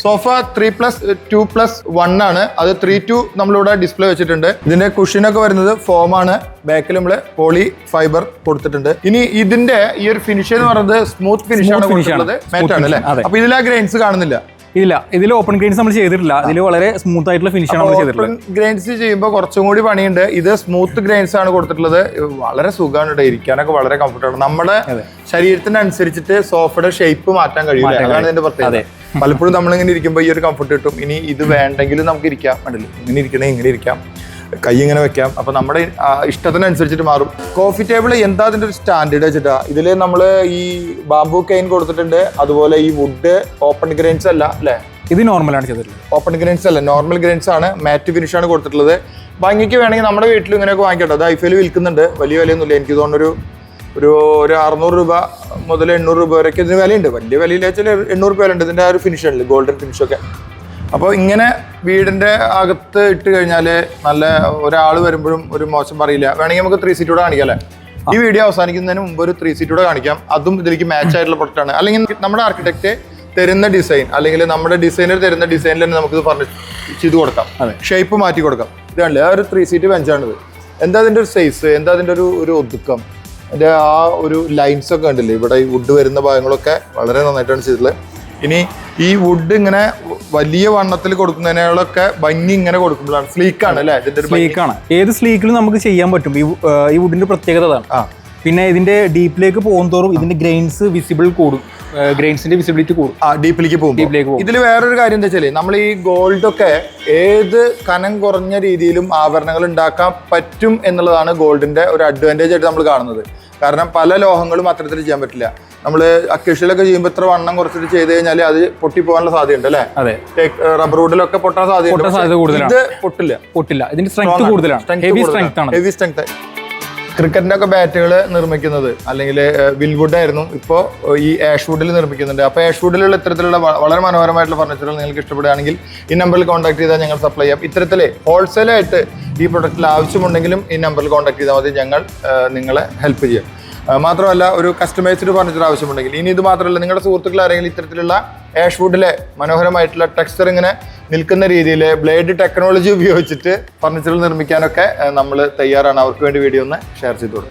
Sofa 3+2+1 ആണ്. അത് 3-2 നമ്മളിവിടെ ഡിസ്പ്ലേ വെച്ചിട്ടുണ്ട്. ഇതിന്റെ കുഷനൊക്കെ വരുന്നത് ഫോമാണ്. ബാക്കിൽ നമ്മള് പോളി ഫൈബർ കൊടുത്തിട്ടുണ്ട്. ഇനി ഇതിന്റെ ഈ ഒരു ഫിനിഷ് എന്ന് പറയുന്നത് സ്മൂത്ത് ഫിനിഷ് ആണ് കൊടുത്തിട്ടുള്ളത്. മാറ്റാണ് അല്ലേ? അപ്പൊ ഇതിൽ ആ ഗ്രെയിൻസ് കാണുന്നില്ല. ഇല്ല, ഇതിൽ ഓപ്പൺ ഗ്രെയിൻസ് നമ്മൾ ചെയ്തിട്ടില്ല. ഇതിൽ വളരെ സ്മൂത്ത് ആയിട്ടുള്ള ഫിനിഷ് ആണ് നമ്മൾ ചെയ്തിട്ടുള്ളത്. ഓപ്പൺ ഗ്രെയിൻസ് ചെയ്യുമ്പോൾ കുറച്ചും കൂടി പണിയുണ്ട്. ഇത് സ്മൂത്ത് ഗ്രെയിൻസ് ആണ് കൊടുത്തിട്ടുള്ളത്. വളരെ സുഖമാണ്, ഇരിക്കാനൊക്കെ വളരെ കംഫർട്ടാണ്. നമ്മുടെ ശരീരത്തിനനുസരിച്ചിട്ട് സോഫയുടെ ഷേപ്പ് മാറ്റാൻ കഴിയില്ല. അതാണ് ഇതിന്റെ പ്രത്യേകത. പലപ്പോഴും നമ്മളിങ്ങനെ ഇരിക്കുമ്പോൾ ഈ ഒരു കംഫർട്ട് കിട്ടും. ഇനി ഇത് വേണ്ടെങ്കിലും നമുക്ക് ഇരിക്കാം. കണ്ടില്ലേ, ഇങ്ങനെ ഇരിക്കണേ ഇങ്ങനെ ഇരിക്കാം, കൈ ഇങ്ങനെ വെക്കാം. അപ്പൊ നമ്മുടെ ഇഷ്ടത്തിനനുസരിച്ചിട്ട് മാറും. കോഫി ടേബിൾ എന്താ അതിന്റെ ഒരു സ്റ്റാൻഡേർഡ് വെച്ചിട്ടാ ഇതില് നമ്മള് ഈ ബാംബു കെയിൻ കൊടുത്തിട്ടുണ്ട്. അതുപോലെ ഈ വുഡ് ഓപ്പൺ ഗ്രെയിൻസ് അല്ല അല്ലെ? ഇത് നോർമലാണ് ചെയ്തിട്ടുള്ളത്. ഓപ്പൺ ഗ്രെയിൻസ് അല്ല, നോർമൽ ഗ്രെയിൻസ് ആണ്. മാറ്റ് ഫിനിഷ് ആണ് കൊടുത്തിട്ടുള്ളത്. ഭംഗിക്ക് വേണമെങ്കിൽ നമ്മുടെ വീട്ടിൽ ഇങ്ങനെയൊക്കെ വാങ്ങിക്കട്ടെ. അത് ഐഫിൽ വിൽക്കുന്നുണ്ട്. വലിയ വിലയൊന്നുമില്ല. എനിക്ക് തോന്നുന്നു ഒരു 600 രൂപ മുതൽ 800 രൂപ വരെയൊക്കെ ഇതിന് വിലയുണ്ട്. വലിയ വിലയില്ല വെച്ചാൽ 800 രൂപ വിലയുണ്ട്. ഇതിന്റെ ആ ഒരു ഫിനിഷ് ആണല്ലോ, ഗോൾഡൻ ഫിനിഷൊക്കെ. അപ്പോൾ ഇങ്ങനെ വീടിന്റെ അകത്ത് ഇട്ട് കഴിഞ്ഞാൽ നല്ല ഒരാൾ വരുമ്പോഴും ഒരു മോശം പറയില്ല. വേണമെങ്കിൽ നമുക്ക് 3 സീറ്റൂടെ കാണിക്കാം അല്ലേ? ഈ വീഡിയോ അവസാനിക്കുന്നതിന് മുമ്പ് ഒരു 3 സീറ്റൂടെ കാണിക്കാം. അതും ഇതിലേക്ക് മാച്ച് ആയിട്ടുള്ള പ്രൊഡക്റ്റ് ആണ്. അല്ലെങ്കിൽ നമ്മുടെ ആർക്കിടെക്ട് തരുന്ന ഡിസൈൻ അല്ലെങ്കിൽ നമ്മുടെ ഡിസൈനർ തരുന്ന ഡിസൈനിൽ തന്നെ നമുക്ക് ചെയ്ത് കൊടുക്കാം. ഷേപ്പ് മാറ്റി കൊടുക്കാം. ഇതാണല്ലേ ആ ഒരു 3 സീറ്റ് ബെഞ്ചാണിത്. എന്താ അതിൻ്റെ ഒരു സൈസ്, എന്താ അതിൻ്റെ ഒരു ഒതുക്കം, അതിൻ്റെ ആ ഒരു ലൈൻസ് ഒക്കെ ഉണ്ടല്ലേ ഇവിടെ ഈ വുഡ് വരുന്ന ഭാഗങ്ങളൊക്കെ വളരെ നന്നായിട്ടാണ് ചെയ്തിട്ടുള്ളത്. ഇനി ഈ വുഡ് ഇങ്ങനെ വലിയ വണ്ണത്തിൽ കൊടുക്കുന്നതിനൊക്കെ ഭംഗി ഇങ്ങനെ കൊടുക്കുമ്പോഴാണ് സ്ലീക്കാണ് അല്ലേ? ഇതിന്റെ സ്ലീക്കാണ്. ഏത് സ്ലീക്കിലും നമുക്ക് ചെയ്യാൻ പറ്റും. ഈ വുഡിന്റെ പ്രത്യേകത അതാണ്. പിന്നെ ഇതിന്റെ ഡീപ്പിലേക്ക് പോകുന്തോറും ഇതിന്റെ ഗ്രെയിൻസ് വിസിബിൾ കൂടും. ഗ്രെയിൻസിന്റെ വിസിബിലിറ്റി കൂടും ഡീപ്പിലേക്ക് പോകും. ഇതിൽ വേറൊരു കാര്യം എന്താ വെച്ചാൽ നമ്മൾ ഈ ഗോൾഡ് ഒക്കെ ഏത് കനം കുറഞ്ഞ രീതിയിലും ആഭരണങ്ങൾ ഉണ്ടാക്കാൻ പറ്റും എന്നുള്ളതാണ് ഗോൾഡിന്റെ ഒരു അഡ്വാൻറ്റേജ് ആയിട്ട് നമ്മൾ കാണുന്നത്. കാരണം പല ലോഹങ്ങളും അത്തരത്തിൽ ചെയ്യാൻ പറ്റില്ല. നമ്മൾ അക്കേഷ്യയിലൊക്കെ ചെയ്യുമ്പോൾ ഇത്ര വണ്ണം കുറച്ചിട്ട് ചെയ്ത് കഴിഞ്ഞാൽ അത് പൊട്ടിപ്പോകാനുള്ള സാധ്യതയുണ്ട് അല്ലേ? അതെ. റബ്ബർ വുഡിലൊക്കെ പൊട്ടാൻ സാധ്യതയുണ്ട്. ഇത് പൊട്ടില്ല. ഇതിന്റെ സ്ട്രെങ്ത് കൂടുതലാണ്. Heavy strength. ക്രിക്കറ്റിന്റെ ഒക്കെ ബാറ്റുകൾ നിർമ്മിക്കുന്നത് അല്ലെങ്കിൽ വിൽവുഡ് ആയിരുന്നു, ഇപ്പോൾ ഈ ആഷ് വുഡിൽ നിർമ്മിക്കുന്നുണ്ട്. അപ്പോൾ ആഷ് വുഡിലുള്ള ഇത്തരത്തിലുള്ള വളരെ മനോഹരമായിട്ടുള്ള ഫർണിച്ചറുകൾ നിങ്ങൾക്ക് ഇഷ്ടപ്പെടുകയാണെങ്കിൽ ഈ നമ്പറിൽ കോൺടാക്ട് ചെയ്താൽ ഞങ്ങൾ സപ്ലൈ ചെയ്യാം. ഇത്തരത്തിലെ ഹോൾസെയിലായിട്ട് ഈ പ്രൊഡക്റ്റിൽ ആവശ്യമുണ്ടെങ്കിലും ഈ നമ്പറിൽ കോൺടാക്ട് ചെയ്താൽ മതി. ഞങ്ങൾ നിങ്ങളെ ഹെൽപ്പ് ചെയ്യാം. മാത്രമല്ല ഒരു കസ്റ്റമൈസ്ഡ് ഫർണിച്ചർ ആവശ്യമുണ്ടെങ്കിൽ, ഇനി ഇത് മാത്രമല്ല നിങ്ങളുടെ സുഹൃത്തുക്കൾ ആരെങ്കിലും ഇത്തരത്തിലുള്ള ആഷ് വുഡിലെ മനോഹരമായിട്ടുള്ള ടെക്സ്ചർ ഇങ്ങനെ നിൽക്കുന്ന രീതിയിൽ ബ്ലേഡ് ടെക്നോളജി ഉപയോഗിച്ചിട്ട് ഫർണിച്ചറുകൾ നിർമ്മിക്കാനൊക്കെ നമ്മൾ തയ്യാറാണ്. അവർക്ക് വേണ്ടി വീഡിയോ ഒന്ന് ഷെയർ ചെയ്ത് കൊടുക്കാം.